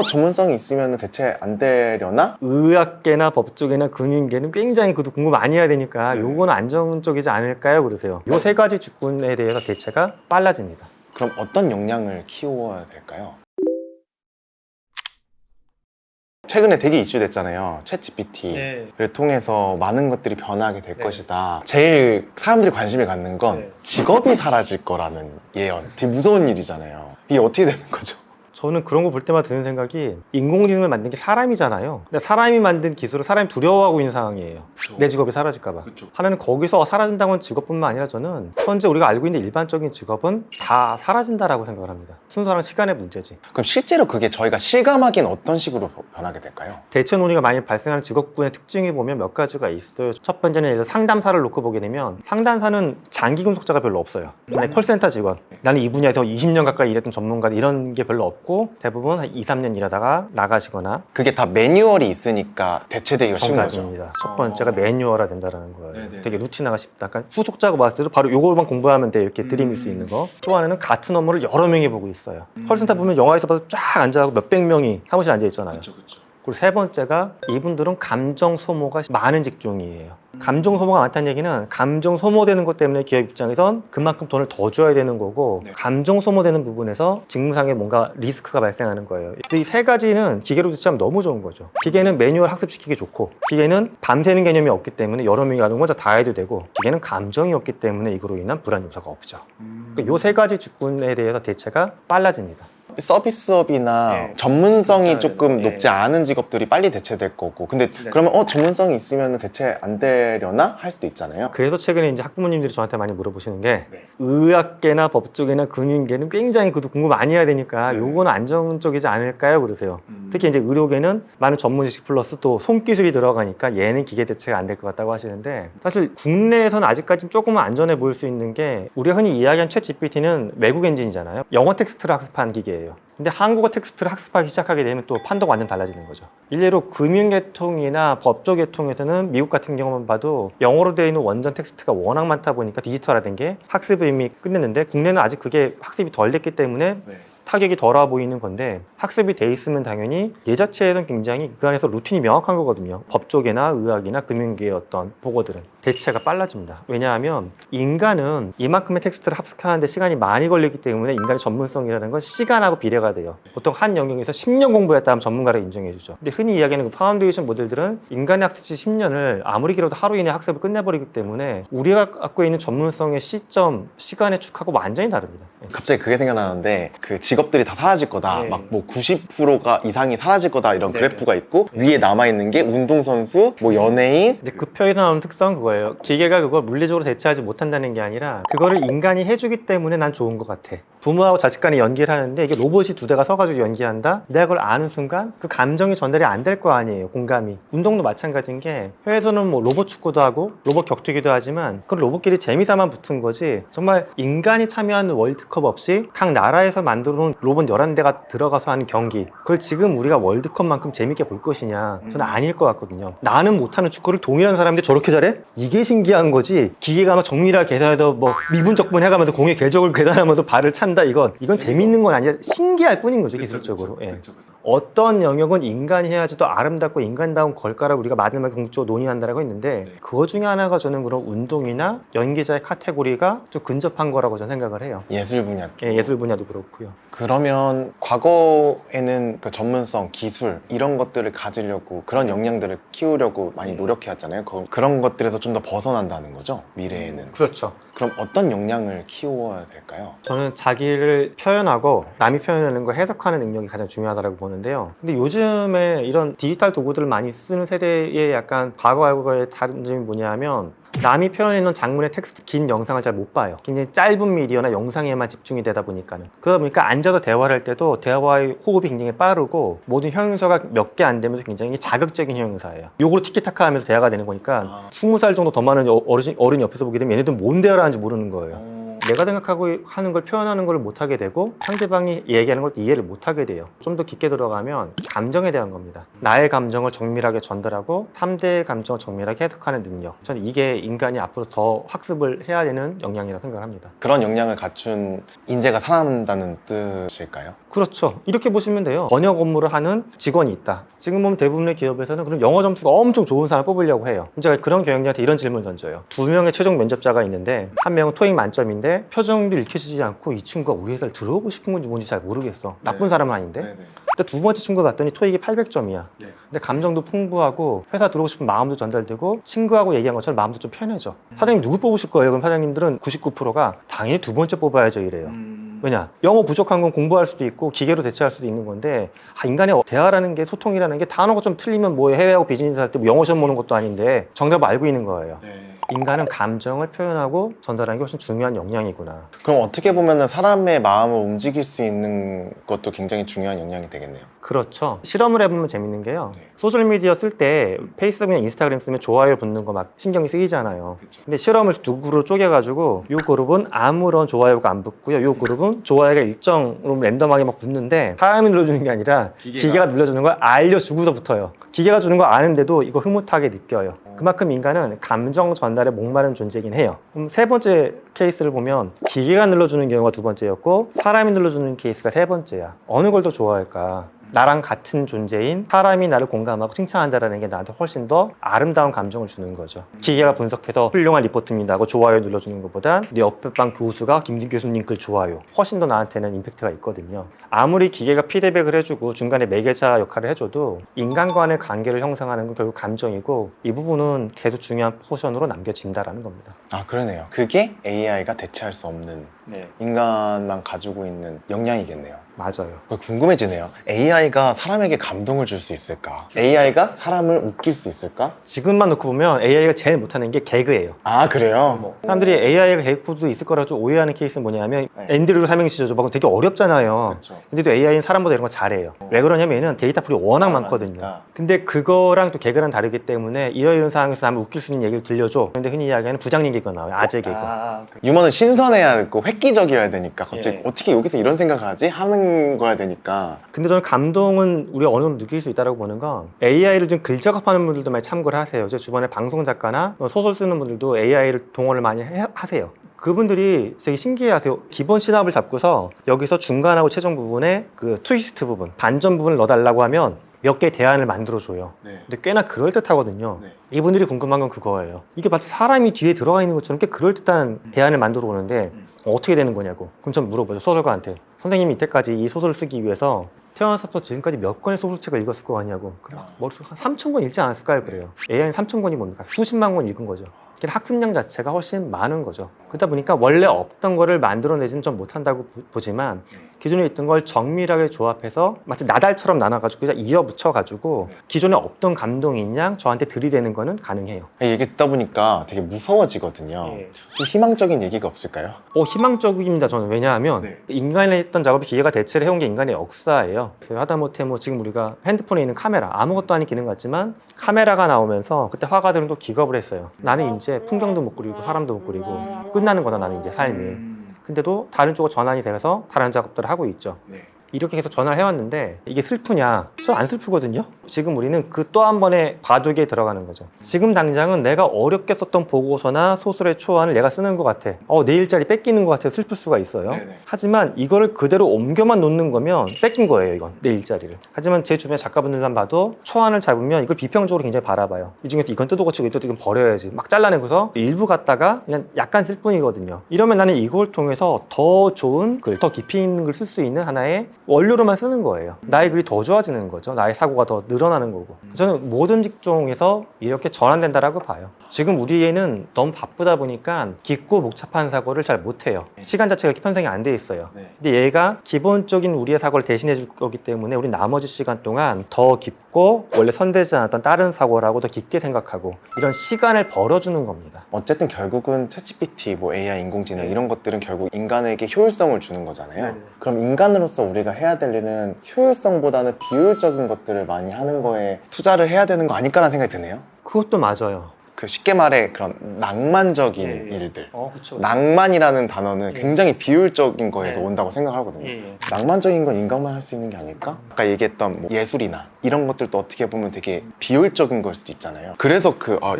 전문성이 있으면 대체 안 되려나? 의학계나 법조계나 금융계는 굉장히 그것도 공부 많이 해야 되니까 네. 요거는 안정적이지 않을까요? 그러세요. 요 세 가지 주군에 대해서 대체가 빨라집니다. 그럼 어떤 역량을 키워야 될까요? 최근에 되게 이슈됐잖아요. 챗GPT를 통해서 많은 것들이 변하게 될 네. 것이다. 제일 사람들이 관심을 갖는 건 네. 직업이 사라질 거라는 예언. 되게 무서운 일이잖아요. 이게 어떻게 되는 거죠? 저는 그런 거 볼 때마다 드는 생각이 인공지능을 만든 게 사람이잖아요. 근데 사람이 만든 기술을 사람이 두려워하고 있는 상황이에요. 내 직업이 사라질까봐. 하나는 거기서 사라진다는 건 직업뿐만 아니라 저는 현재 우리가 알고 있는 일반적인 직업은 다 사라진다라고 생각을 합니다. 순서랑 시간의 문제지. 그럼 실제로 그게 저희가 실감하기는 어떤 식으로 변하게 될까요? 대체 논의가 많이 발생하는 직업군의 특징이 보면 몇 가지가 있어요. 첫 번째는 예를 들어 상담사를 놓고 보게 되면 상담사는 장기 근속자가 별로 없어요. 만약 콜센터 직원, 나는 이 분야에서 20년 가까이 일했던 전문가 이런 게 별로 없고 대부분 한 2, 3년 일하다가 나가시거나 그게 다 매뉴얼이 있으니까 대체되기가 쉬운 거죠. 정답입니다. 첫 번째가 매뉴얼화 된다는 거예요. 네네네. 되게 루틴화가 쉽다. 약간 후속자가 봤을 때도 바로 요걸만 공부하면 돼 이렇게 들이밀 수 있는 거. 또 하나는 같은 업무를 여러 명이 보고 있어요. 콜센터 보면 영화에서 봐도 쫙 앉아서 몇백 명이 사무실에 앉아 있잖아요. 그리고 세 번째가 이분들은 감정 소모가 많은 직종이에요. 감정 소모가 많다는 얘기는 감정 소모되는 것 때문에 기업 입장에선 그만큼 돈을 더 줘야 되는 거고 네. 감정 소모되는 부분에서 직무상에 뭔가 리스크가 발생하는 거예요. 이 세 가지는 기계로 대체하면 너무 좋은 거죠. 기계는 매뉴얼 학습시키기 좋고 기계는 밤새는 개념이 없기 때문에 여러 명이 가는 혼자 다 해도 되고 기계는 감정이 없기 때문에 이거로 인한 불안 요소가 없죠. 그러니까 이 세 가지 주군에 대해서 대체가 빨라집니다. 서비스업이나 네. 전문성이 그렇죠. 조금 네. 높지 않은 직업들이 빨리 대체될 거고 근데 그러면 전문성이 있으면 대체 안 되려나? 할 수도 있잖아요. 그래서 최근에 이제 학부모님들이 저한테 많이 물어보시는 게 네. 의학계나 법조계나 금융계는 굉장히 그것도 공부 많이 해야 되니까 네. 요거는 안정적이지 않을까요? 그러세요. 특히 이제 의료계는 많은 전문 지식 플러스 또 손기술이 들어가니까 얘는 기계 대체가 안 될 것 같다고 하시는데 사실 국내에서는 아직까지 조금은 안전해 보일 수 있는 게 우리가 흔히 이야기한 챗 GPT는 외국 엔진이잖아요. 영어 텍스트를 학습한 기계예요. 근데 한국어 텍스트를 학습하기 시작하게 되면 또 판도가 완전 달라지는 거죠. 일례로 금융계통이나 법조계통에서는 미국 같은 경우만 봐도 영어로 되어 있는 원전 텍스트가 워낙 많다 보니까 디지털화된 게 학습을 이미 끝냈는데 국내는 아직 그게 학습이 덜 됐기 때문에 타격이 덜아 보이는 건데 학습이 돼 있으면 당연히 얘 자체에선 굉장히 그 안에서 루틴이 명확한 거거든요. 법조계나 의학이나 금융계의 어떤 보고들은 대체가 빨라집니다. 왜냐하면 인간은 이만큼의 텍스트를 합숙하는데 시간이 많이 걸리기 때문에 인간의 전문성이라는 건 시간하고 비례가 돼요. 보통 한 영역에서 10년 공부했다 하면 전문가를 인정해 주죠. 근데 흔히 이야기하는 그 파운데이션 모델들은 인간의 학습시 10년을 아무리 길어도 하루 이내 학습을 끝내버리기 때문에 우리가 갖고 있는 전문성의 시점, 시간의 축하고 완전히 다릅니다. 갑자기 그게 생각나는데 그 직업들이 다 사라질 거다. 네. 막 뭐 90%가 이상이 사라질 거다 이런 네. 그래프가 있고 위에 남아있는 게 운동선수, 뭐 연예인 근데 그 표에서 나오는 특성은 그거예요. 기계가 그걸 물리적으로 대체하지 못한다는 게 아니라 그거를 인간이 해주기 때문에 난 좋은 것 같아. 부모하고 자식 간에 연기를 하는데 이게 로봇이 두 대가 서가지고 연기한다? 내가 그걸 아는 순간 그 감정이 전달이 안 될 거 아니에요. 공감이. 운동도 마찬가지인 게 해외에서는 뭐 로봇 축구도 하고 로봇 격투기도 하지만 그 로봇끼리 재미삼아 붙은 거지 정말 인간이 참여하는 월드컵 없이 각 나라에서 만들어 놓은 로봇 11대가 들어가서 하는 경기 그걸 지금 우리가 월드컵만큼 재밌게 볼 것이냐 저는 아닐 것 같거든요. 나는 못하는 축구를 동일한 사람인데 저렇게 잘해? 이게 신기한 거지. 기계가 막 정밀하게 계산해서 뭐 미분적분 해가면서 공의 궤적을 계산하면서 발을 찬다 이건 재밌는 건 아니라 신기할 뿐인 거죠. 기술적으로. 예. 어떤 영역은 인간이 해야지 더 아름답고 인간다운 걸까라고 우리가 마지막에 궁극적으로 논의한다라고 했는데 그거 중에 하나가 저는 그런 운동이나 연기자의 카테고리가 좀 근접한 거라고 저는 생각을 해요. 예술 분야 쪽. 예, 예술 분야도 그렇고요. 그러면 과거에는 그 전문성, 기술 이런 것들을 가지려고 그런 역량들을 키우려고 많이 노력해왔잖아요. 그런 것들에서 좀 더 벗어난다는 거죠. 미래에는. 그렇죠. 그럼 어떤 역량을 키워야 될까요? 저는 자기를 표현하고 남이 표현하는 걸 해석하는 능력이 가장 중요하다고 보는데요. 근데 요즘에 이런 디지털 도구들을 많이 쓰는 세대의 약간 과거하고의 다른 점이 뭐냐면 남이 표현해놓은 장문의 텍스트 긴 영상을 잘 못 봐요. 굉장히 짧은 미디어나 영상에만 집중이 되다 보니까는. 그러다 보니까 앉아서 대화를 할 때도 대화의 호흡이 굉장히 빠르고 모든 형용사가 몇 개 안 되면서 굉장히 자극적인 형용사예요. 요거로 티키타카 하면서 대화가 되는 거니까 20살 정도 더 많은 어른이 옆에서 보게 되면 얘네들은 뭔 대화를 하는지 모르는 거예요. 내가 생각하고 하는 걸 표현하는 걸 못하게 되고 상대방이 얘기하는 걸 이해를 못하게 돼요. 좀 더 깊게 들어가면 감정에 대한 겁니다. 나의 감정을 정밀하게 전달하고 상대의 감정을 정밀하게 해석하는 능력. 저는 이게 인간이 앞으로 더 학습을 해야 되는 역량이라고 생각을 합니다. 그런 역량을 갖춘 인재가 살아남는다는 뜻일까요? 그렇죠. 이렇게 보시면 돼요. 번역 업무를 하는 직원이 있다. 지금 보면 대부분의 기업에서는 그럼 영어 점수가 엄청 좋은 사람을 뽑으려고 해요. 제가 그런 경영자한테 이런 질문을 던져요. 2명의 최종 면접자가 있는데 한 명은 토익 만점인데 표정도 읽혀지지 않고 이 친구가 우리 회사를 들어오고 싶은 건지 뭔지 잘 모르겠어. 나쁜 사람은 아닌데. 근데 두 번째 친구 봤더니 토익이 800점이야. 근데 감정도 풍부하고 회사 들어오고 싶은 마음도 전달되고 친구하고 얘기한 것처럼 마음도 좀 편해져. 사장님 누구 뽑으실 거예요? 그럼 사장님들은 99%가 당연히 두 번째 뽑아야죠 이래요. 왜냐? 영어 부족한 건 공부할 수도 있고 기계로 대체할 수도 있는 건데 인간의 대화라는 게 소통이라는 게 단어가 좀 틀리면 뭐해. 해외하고 비즈니스 할 때 뭐 영어 시험 보는 것도 아닌데 정답을 알고 있는 거예요. 인간은 감정을 표현하고 전달하는 게 훨씬 중요한 역량이구나. 그럼 어떻게 보면 사람의 마음을 움직일 수 있는 것도 굉장히 중요한 역량이 되겠네요. 그렇죠. 실험을 해보면 재밌는 게요. 소셜미디어 쓸 때 페이스북이나 인스타그램 쓰면 좋아요 붙는 거 막 신경이 쓰이잖아요. 근데 실험을 두 그룹으로 쪼개가지고 이 그룹은 아무런 좋아요가 안 붙고요. 이 그룹은 좋아요가 일정으로 랜덤하게 막 붙는데 사람이 눌러주는 게 아니라 기계가 눌러주는 걸 알려주고서 붙어요. 기계가 주는 거 아는데도 이거 흐뭇하게 느껴요. 그만큼 인간은 감정 전달에 목마른 존재이긴 해요. 그럼 세 번째 케이스를 보면 기계가 눌러주는 경우가 두 번째였고 사람이 눌러주는 케이스가 세 번째야. 어느 걸 더 좋아할까? 나랑 같은 존재인 사람이 나를 공감하고 칭찬한다는 게 나한테 훨씬 더 아름다운 감정을 주는 거죠. 기계가 분석해서 훌륭한 리포트입니다 하고 좋아요 눌러주는 것보다 네 옆에 방 교수가 김진 교수님 글 좋아요 훨씬 더 나한테는 임팩트가 있거든요. 아무리 기계가 피드백을 해주고 중간에 매개자 역할을 해줘도 인간 간의 관계를 형성하는 건 결국 감정이고 이 부분은 계속 중요한 포션으로 남겨진다라는 겁니다. 아, 그러네요. 그게 AI가 대체할 수 없는 인간만 가지고 있는 역량이겠네요. 맞아요. 궁금해지네요. AI가 사람에게 감동을 줄 수 있을까? AI가 사람을 웃길 수 있을까? 지금만 놓고 보면 AI가 제일 못하는 게 개그예요. 아, 그래요? 사람들이 AI가 개그 코드 있을 거라고 좀 오해하는 케이스는 뭐냐면 앤드류 삼행시 줘봐 되게 어렵잖아요. 그쵸. 근데도 AI는 사람보다 이런 거 잘해요. 왜 그러냐면 얘는 데이터 풀이 워낙 많거든요. 많으니까. 근데 그거랑 또 개그랑 다르기 때문에 이런 상황에서 나면 웃길 수 있는 얘기를 들려줘. 근데 흔히 이야기하는 부장님 개그가 나와요. 아재 개그. 유머는 신선해야 되고 획기적이어야 되니까 갑자기 예. 어떻게 여기서 이런 생각을 하지? 하는 거야 되니까. 근데 저는 감동은 우리가 어느 정도 느낄 수 있다고 보는 건 AI를 좀 글 작업하는 분들도 많이 참고를 하세요. 제 주변에 방송 작가나 소설 쓰는 분들도 AI를 동원을 많이 하세요. 그분들이 되게 신기해하세요. 기본 시납을 잡고서 여기서 중간하고 최종 부분에 그 트위스트 부분, 반전 부분을 넣어달라고 하면 몇 개의 대안을 만들어줘요. 근데 꽤나 그럴듯하거든요. 이분들이 궁금한 건 그거예요. 이게 마치 사람이 뒤에 들어가 있는 것처럼 꽤 그럴듯한 대안을 만들어 오는데 어떻게 되는 거냐고. 그럼 좀 물어보죠. 소설가한테. 선생님이 이때까지 이 소설을 쓰기 위해서 태어나서부터 지금까지 몇 권의 소설책을 읽었을 거 같냐고. 머릿속에 한 3,000권 읽지 않았을까요? 그래요. AI는 3,000권이 뭡니까? 수십만 권 읽은 거죠. 학습량 자체가 훨씬 많은 거죠. 그러다 보니까 원래 없던 거를 만들어내지는 좀 못한다고 보지만 기존에 있던 걸 정밀하게 조합해서 마치 나달처럼 나눠가지고 그냥 이어붙여가지고 기존에 없던 감동인 양 저한테 들이대는 거는 가능해요. 얘기 듣다 보니까 되게 무서워지거든요. 좀 희망적인 얘기가 없을까요? 희망적입니다. 저는. 왜냐하면 인간이 했던 작업을 기계가 대체를 해온 게 인간의 역사예요. 그래서 하다못해 뭐 지금 우리가 핸드폰에 있는 카메라 아무것도 아닌 기능 같지만 카메라가 나오면서 그때 화가들은 또 기겁을 했어요. 나는 이제 풍경도 못 그리고 사람도 못 그리고 끝나는 거다 나는 이제 삶이. 근데도 다른 쪽으로 전환이 돼서 다른 작업들을 하고 있죠. 이렇게 계속 전화를 해왔는데 이게 슬프냐? 저 안 슬프거든요. 지금 우리는 그 또 한 번의 과도기에 들어가는 거죠. 지금 당장은 내가 어렵게 썼던 보고서나 소설의 초안을 내가 쓰는 것 같아. 내 일자리 뺏기는 것 같아서 슬플 수가 있어요. 하지만 이거를 그대로 옮겨만 놓는 거면 뺏긴 거예요. 이건 내 일자리를. 하지만 제 주변 작가분들만 봐도 초안을 잡으면 이걸 비평적으로 굉장히 바라봐요. 이 중에서 이건 뜯어고치고 이건 버려야지 막 잘라내고서 일부 갖다가 그냥 약간 쓸 뿐이거든요. 이러면 나는 이걸 통해서 더 좋은 글, 더 깊이 있는 글 쓸 수 있는 하나의 원료로만 쓰는 거예요. 나의 글이 더 좋아지는 거죠. 나의 사고가 더 늘어나는 거고. 저는 모든 직종에서 이렇게 전환된다라고 봐요. 지금 우리에는 너무 바쁘다 보니까 깊고 복잡한 사고를 잘 못해요. 시간 자체가 이렇게 편성이 안 돼 있어요. 근데 얘가 기본적인 우리의 사고를 대신해 줄 거기 때문에 우리 나머지 시간 동안 더 깊고 원래 선되지 않았던 다른 사고라고 더 깊게 생각하고 이런 시간을 벌어주는 겁니다. 어쨌든 결국은 챗GPT, 뭐 AI, 인공지능 이런 것들은 결국 인간에게 효율성을 주는 거잖아요. 그럼 인간으로서 우리가 해야 될 일은 효율성보다는 비효율적인 것들을 많이 하는 거에 투자를 해야 되는 거 아닐까라는 생각이 드네요. 그것도 맞아요. 그 쉽게 말해 그런 낭만적인 예, 예. 일들. 그쵸. 낭만이라는 단어는 예. 굉장히 비율적인 거에서 예. 온다고 생각하거든요. 예. 낭만적인 건 인간만 할 수 있는 게 아닐까? 아까 얘기했던 뭐 예술이나 이런 것들도 어떻게 보면 되게 비율적인 걸 수도 있잖아요. 그래서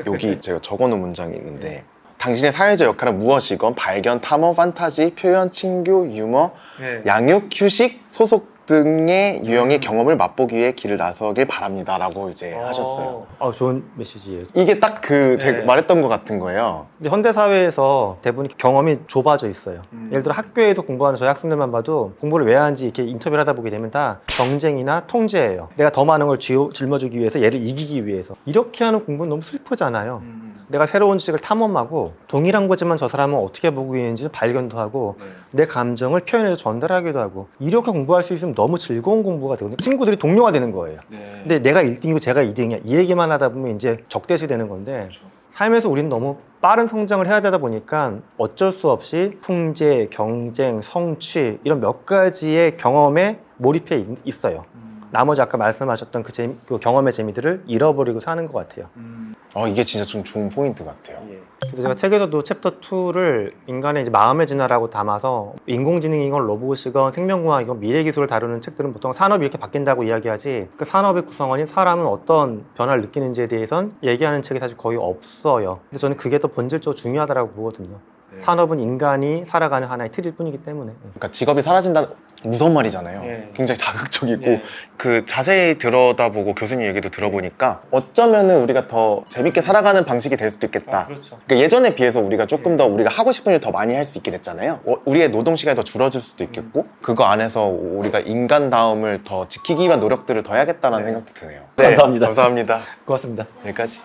여기 제가 적어놓은 문장이 있는데 당신의 사회적 역할은 무엇이건 발견, 탐험, 판타지, 표현, 친교, 유머, 예. 양육, 휴식, 소속 등의 유형의 경험을 맛보기 위해 길을 나서길 바랍니다 라고 이제 하셨어요. 좋은 메시지예요. 이게 딱 제가 네. 말했던 것 같은 거예요. 근데 현대 사회에서 대부분 경험이 좁아져 있어요. 예를 들어 학교에서 공부하는 저희 학생들만 봐도 공부를 왜 하는지 이렇게 인터뷰를 하다 보게 되면 다 경쟁이나 통제예요. 내가 더 많은 걸 짊어주기 위해서, 얘를 이기기 위해서. 이렇게 하는 공부는 너무 슬프잖아요. 내가 새로운 지식을 탐험하고 동일한 거지만 저 사람은 어떻게 보고 있는지 발견도 하고 내 감정을 표현해서 전달하기도 하고 이렇게 공부할 수 있으면 너무 즐거운 공부가 되거든요. 친구들이 동료가 되는 거예요. 근데 내가 1등이고 제가 2등이야 이 얘기만 하다 보면 이제 적대시 되는 건데 삶에서 우리는 너무 빠른 성장을 해야 되다 보니까 어쩔 수 없이 통제, 경쟁, 성취 이런 몇 가지의 경험에 몰입해 있어요. 나머지 아까 말씀하셨던 그 경험의 재미들을 잃어버리고 사는 것 같아요. 이게 진짜 좀 좋은 포인트 같아요. 그래서 제가 책에서도 챕터 2를 인간의 이제 마음의 진화라고 담아서 인공지능이건 로봇이건 생명공학이건 미래기술을 다루는 책들은 보통 산업이 이렇게 바뀐다고 이야기하지 그 산업의 구성원인 사람은 어떤 변화를 느끼는지에 대해선 얘기하는 책이 사실 거의 없어요. 그래서 저는 그게 더 본질적으로 중요하다고 보거든요. 산업은 인간이 살아가는 하나의 틀일 뿐이기 때문에. 그러니까 직업이 사라진다는 무서운 말이잖아요. 예. 굉장히 자극적이고 예. 그 자세히 들여다보고 교수님 얘기도 들어보니까 어쩌면은 우리가 더 재밌게 살아가는 방식이 될 수도 있겠다. 그렇죠. 그러니까 예전에 비해서 우리가 조금 더 우리가 하고 싶은 일 더 많이 할 수 있게 됐잖아요. 우리의 노동 시간이 더 줄어들 수도 있겠고 그거 안에서 우리가 인간다움을 더 지키기 위한 노력들을 더 해야겠다는 생각도 드네요. 감사합니다. 감사합니다. 고맙습니다. 여기까지.